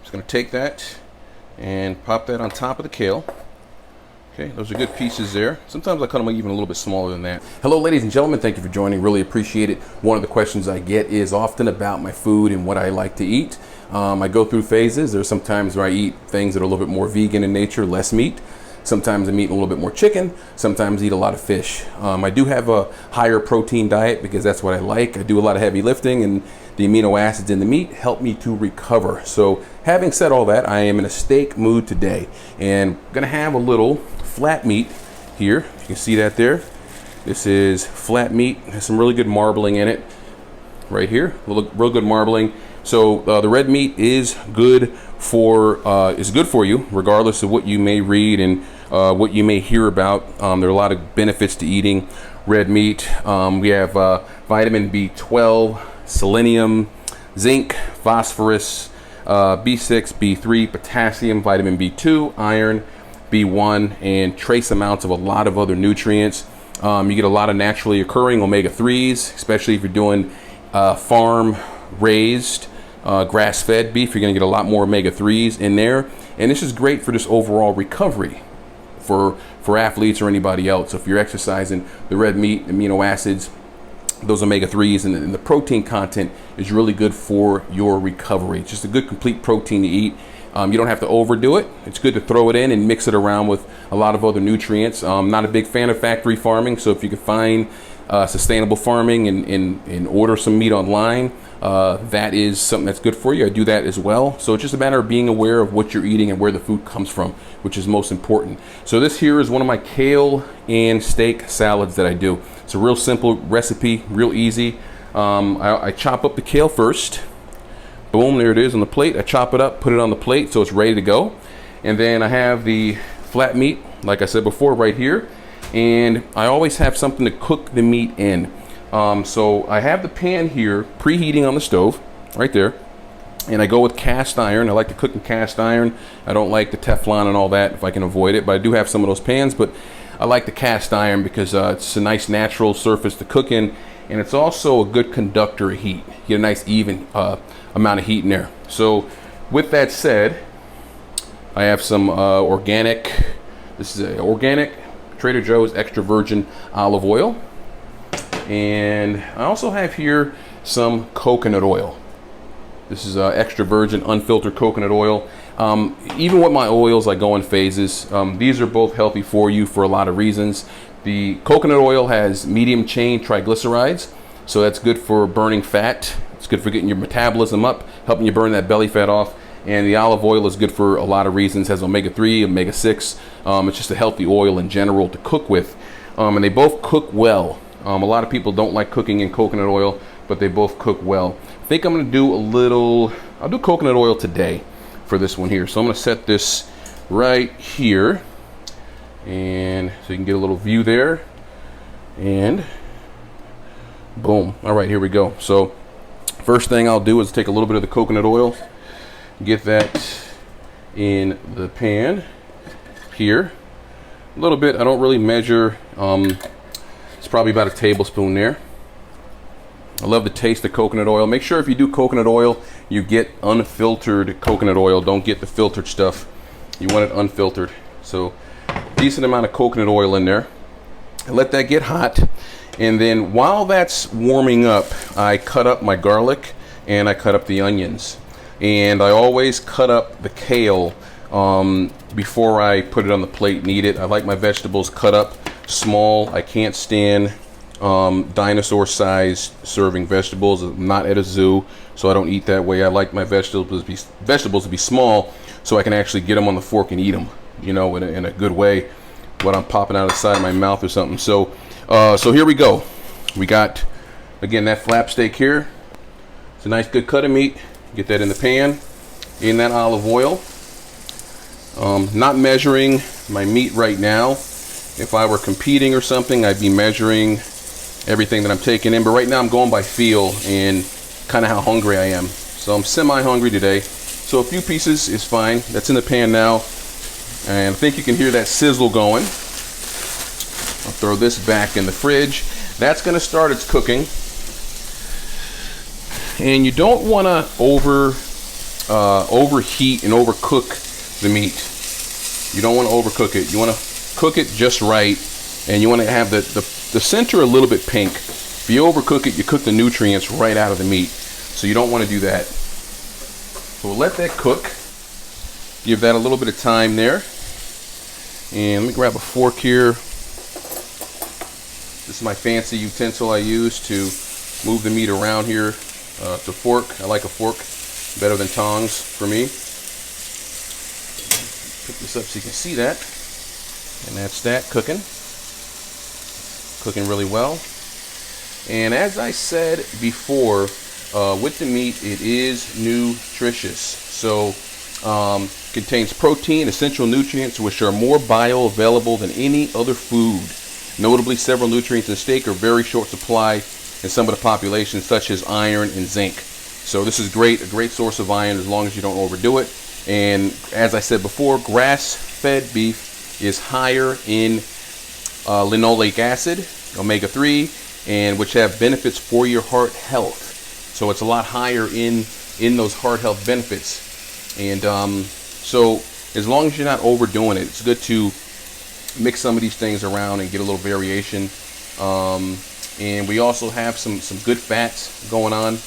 Just going to take that and pop that on top of the kale. Okay, those are good pieces there. Sometimes I cut them even a little bit smaller than that. Hello, ladies and gentlemen. Thank you for joining. Really appreciate it. One of the questions I get is often about my food and what I like to eat. I go through phases. There's some times where I eat things that are a little bit more vegan in nature, less meat. Sometimes I'm eating a little bit more chicken. Sometimes I eat a lot of fish. I do have a higher protein diet because that's what I like. I do a lot of heavy lifting, and the amino acids in the meat help me to recover. So having said all that, I am in a steak mood today, and I'm gonna have a little flat meat here. You can see that there. This is flat meat. Has some really good marbling in it right here. Real good marbling. So the red meat is good for you, regardless of what you may read and what you may hear about. There are a lot of benefits to eating red meat. We have vitamin B12, selenium, zinc, phosphorus, B6, B3, potassium, vitamin B2, iron, B1, and trace amounts of a lot of other nutrients. You get a lot of naturally occurring omega-3s, especially if you're doing farm raised grass-fed beef. You're going to get a lot more omega-3s in there, and this is great for just overall recovery for athletes or anybody else. So if you're exercising, the red meat, amino acids, those omega-3s, and the protein content is really good for your recovery. It's just a good complete protein to eat. You don't have to overdo it. It's good to throw it in and mix it around with a lot of other nutrients. I'm not a big fan of factory farming, so if you can find sustainable farming and order some meat online, that is something that's good for you. I do that as well. So it's just a matter of being aware of what you're eating and where the food comes from, which is most important. So this here is one of my kale and steak salads that I do. It's a real simple recipe, real easy. I chop up the kale first. Boom, there it is on the plate. I chop it up, put it on the plate so it's ready to go. And then I have the flat meat, like I said before, right here. And I always have something to cook the meat in. So I have the pan here preheating on the stove, right there. And I go with cast iron. I like to cook in cast iron. I don't like the Teflon and all that if I can avoid it, but I do have some of those pans. But I like the cast iron because it's a nice natural surface to cook in. And it's also a good conductor of heat. You get a nice even amount of heat in there. So with that said, I have some organic, this is a organic Trader Joe's extra virgin olive oil. And I also have here some coconut oil. This is extra virgin unfiltered coconut oil. Even with my oils, I go in phases. These are both healthy for you for a lot of reasons. The coconut oil has medium chain triglycerides, so that's good for burning fat. It's good for getting your metabolism up, helping you burn that belly fat off. And the olive oil is good for a lot of reasons. It has omega-3, omega-6. It's just a healthy oil in general to cook with. And they both cook well. A lot of people don't like cooking in coconut oil, but they both cook well. I think I'm going to do I'll do coconut oil today for this one here. So I'm going to set this right here. And so you can get a little view there. And boom. All right, here we go. So first thing I'll do is take a little bit of the coconut oil, get that in the pan here. A little bit, I don't really measure. It's probably about a tablespoon there. I love the taste of coconut oil. Make sure if you do coconut oil, you get unfiltered coconut oil. Don't get the filtered stuff. You want it unfiltered. So decent amount of coconut oil in there. Let that get hot. And then while that's warming up, I cut up my garlic and I cut up the onions. And I always cut up the kale before I put it on the plate and eat it. I like my vegetables cut up small. I can't stand dinosaur-sized serving vegetables. I'm not at a zoo, so I don't eat that way. I like my vegetables to be small so I can actually get them on the fork and eat them, you know, in a good way when I'm popping out of the side of my mouth or something. So here we go. We got, again, that flap steak here. It's a nice good cut of meat. Get that in the pan, in that olive oil. Not measuring my meat right now. If I were competing or something, I'd be measuring everything that I'm taking in. But right now I'm going by feel and kind of how hungry I am. So I'm semi-hungry today. So a few pieces is fine. That's in the pan now. And I think you can hear that sizzle going. I'll throw this back in the fridge. That's going to start its cooking. And you don't want to over overheat and overcook the meat. You don't want to overcook it. You want to cook it just right, and you want to have the center a little bit pink. If you overcook it, you cook the nutrients right out of the meat. So you don't want to do that. So we'll let that cook. Give that a little bit of time there. And let me grab a fork here. This is my fancy utensil I use to move the meat around here. It's a fork. I like a fork better than tongs for me. Pick this up so you can see that. And that's that cooking. Cooking really well. And as I said before, with the meat, it is nutritious. So contains protein, essential nutrients, which are more bioavailable than any other food. Notably, several nutrients in steak are very short supply in some of the populations, such as iron and zinc. So this is great, a great source of iron as long as you don't overdo it. And as I said before, grass-fed beef is higher in linoleic acid, omega-3, and which have benefits for your heart health. So it's a lot higher in those heart health benefits. And so as long as you're not overdoing it, it's good to mix some of these things around and get a little variation. And we also have some good fats going on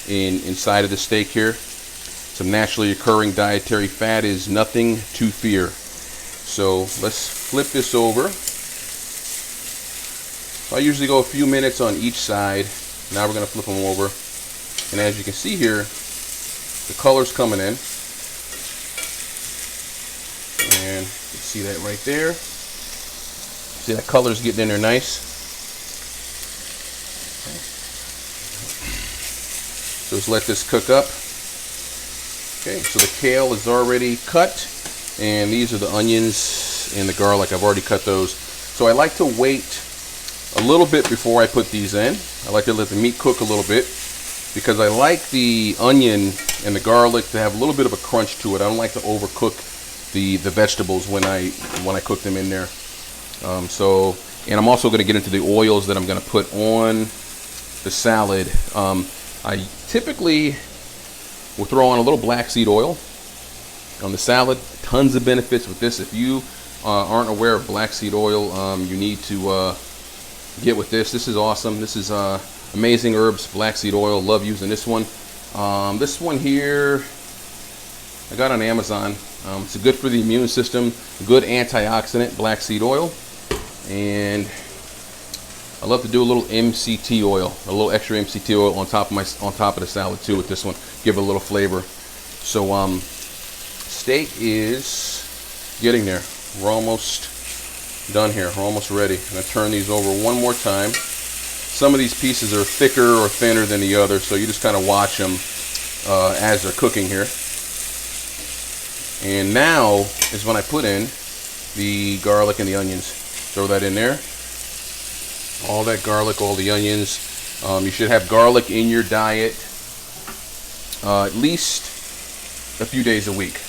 inside of the steak here. Some naturally occurring dietary fat is nothing to fear. So let's flip this over. So I usually go a few minutes on each side. Now we're going to flip them over. And as you can see here, the color's coming in. And you can see that right there. See that color's getting in there nice. Okay. So let's let this cook up. Okay, so the kale is already cut. And these are the onions and the garlic. I've already cut those. So I like to wait a little bit before I put these in. I like to let the meat cook a little bit because I like the onion and the garlic to have a little bit of a crunch to it. I don't like to overcook the vegetables when I cook them in there. And I'm also going to get into the oils that I'm going to put on the salad. I typically will throw on a little black seed oil on the salad. Tons of benefits with this. If you aren't aware of black seed oil, you need to get with this. This is awesome. This is Amazing Herbs black seed oil. Love using this one. This one here I got on Amazon. It's good for the immune system, good antioxidant, black seed oil. And I love to do a little MCT oil, a little extra MCT oil on top of the salad too with this one. Give it a little flavor. So steak is getting there. We're almost done here. We're almost ready. I'm going to turn these over one more time. Some of these pieces are thicker or thinner than the other, so you just kind of watch them as they're cooking here. And now is when I put in the garlic and the onions. Throw that in there. All that garlic, all the onions. You should have garlic in your diet at least a few days a week.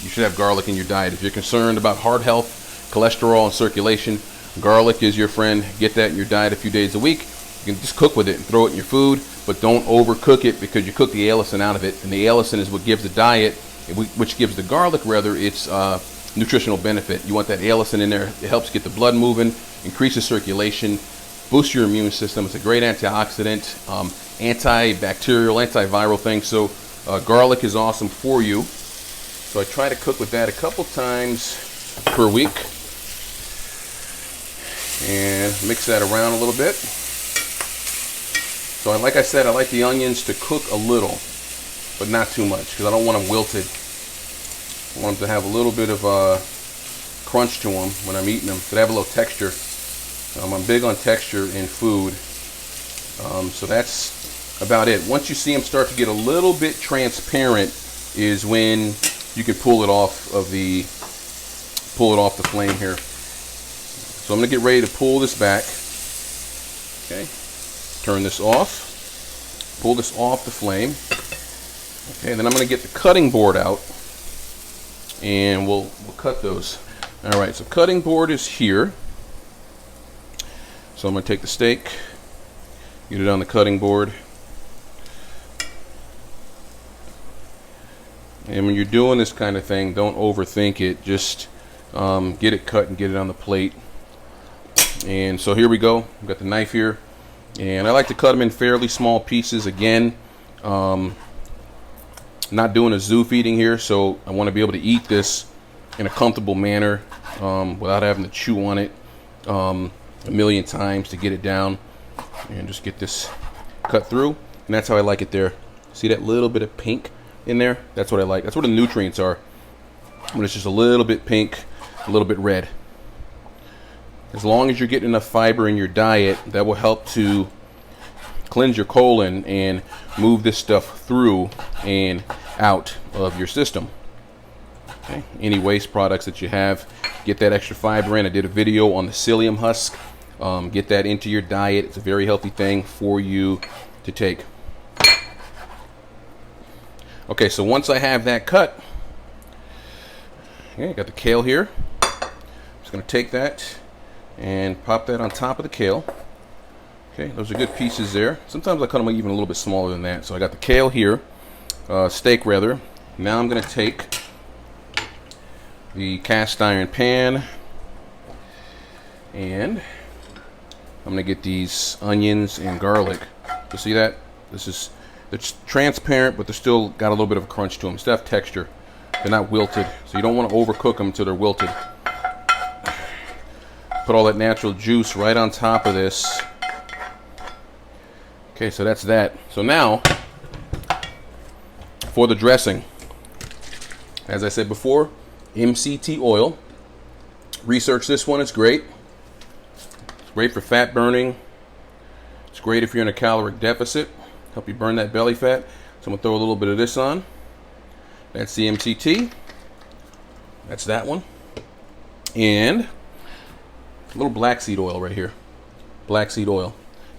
You should have garlic in your diet. If you're concerned about heart health, cholesterol, and circulation, garlic is your friend. Get that in your diet a few days a week. You can just cook with it and throw it in your food, but don't overcook it because you cook the allicin out of it. And the allicin is what gives the diet, which gives the garlic rather, its nutritional benefit. You want that allicin in there. It helps get the blood moving, increases circulation, boosts your immune system. It's a great antioxidant, antibacterial, antiviral thing. So garlic is awesome for you. So I try to cook with that a couple times per week and mix that around a little bit. So like I said, I like the onions to cook a little, but not too much because I don't want them wilted. I want them to have a little bit of crunch to them when I'm eating them, so they have a little texture. I'm big on texture in food. So that's about it. Once you see them start to get a little bit transparent is when you can pull it off the flame here. So I'm going to get ready to pull this back. Okay. Turn this off. Pull this off the flame. Okay, and then I'm going to get the cutting board out and we'll cut those. All right, so cutting board is here. So I'm going to take the steak, get it on the cutting board. And when you're doing this kind of thing, don't overthink it. Just get it cut and get it on the plate. And so here we go. We've got the knife here. And I like to cut them in fairly small pieces. Again, not doing a zoo feeding here, so I want to be able to eat this in a comfortable manner without having to chew on it a million times to get it down. And just get this cut through. And that's how I like it there. See that little bit of pink in there? That's what I like. That's where the nutrients are. When it's just a little bit pink, a little bit red. As long as you're getting enough fiber in your diet, that will help to cleanse your colon and move this stuff through and out of your system. Okay. Any waste products that you have, get that extra fiber in. I did a video on the psyllium husk. Get that into your diet. It's a very healthy thing for you to take. Okay, so once I have that cut, okay, I got the kale here. I'm just going to take that and pop that on top of the kale. Okay, those are good pieces there. Sometimes I cut them even a little bit smaller than that. So I got the kale here, steak rather. Now I'm going to take the cast iron pan and I'm going to get these onions and garlic. You see that? It's transparent, but they're still got a little bit of a crunch to them. Still have texture. They're not wilted, so you don't want to overcook them until they're wilted. Put all that natural juice right on top of this. Okay, so that's that. So now, for the dressing. As I said before, MCT oil. Research this one, it's great. It's great for fat burning. It's great if you're in a caloric deficit. Help you burn that belly fat. So I'm going to throw a little bit of this on. That's the MCT. That's that one. And a little black seed oil right here. Black seed oil.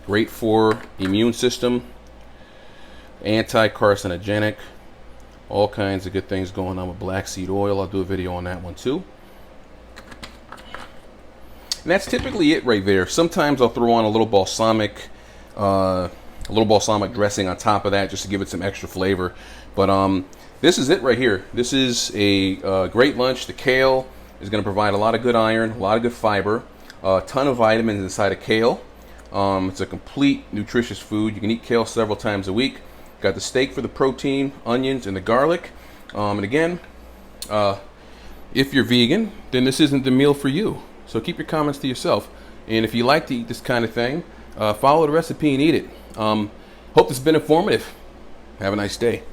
Great for immune system. Anti-carcinogenic. All kinds of good things going on with black seed oil. I'll do a video on that one too. And that's typically it right there. Sometimes I'll throw on a little balsamic dressing on top of that just to give it some extra flavor. But this is it right here. This is a great lunch. The kale is going to provide a lot of good iron, a lot of good fiber, a ton of vitamins inside of kale. It's a complete nutritious food. You can eat kale several times a week. Got the steak for the protein, onions, and the garlic. And again, if you're vegan, then this isn't the meal for you. So keep your comments to yourself. And if you like to eat this kind of thing, follow the recipe and eat it. Hope this has been informative. Have a nice day.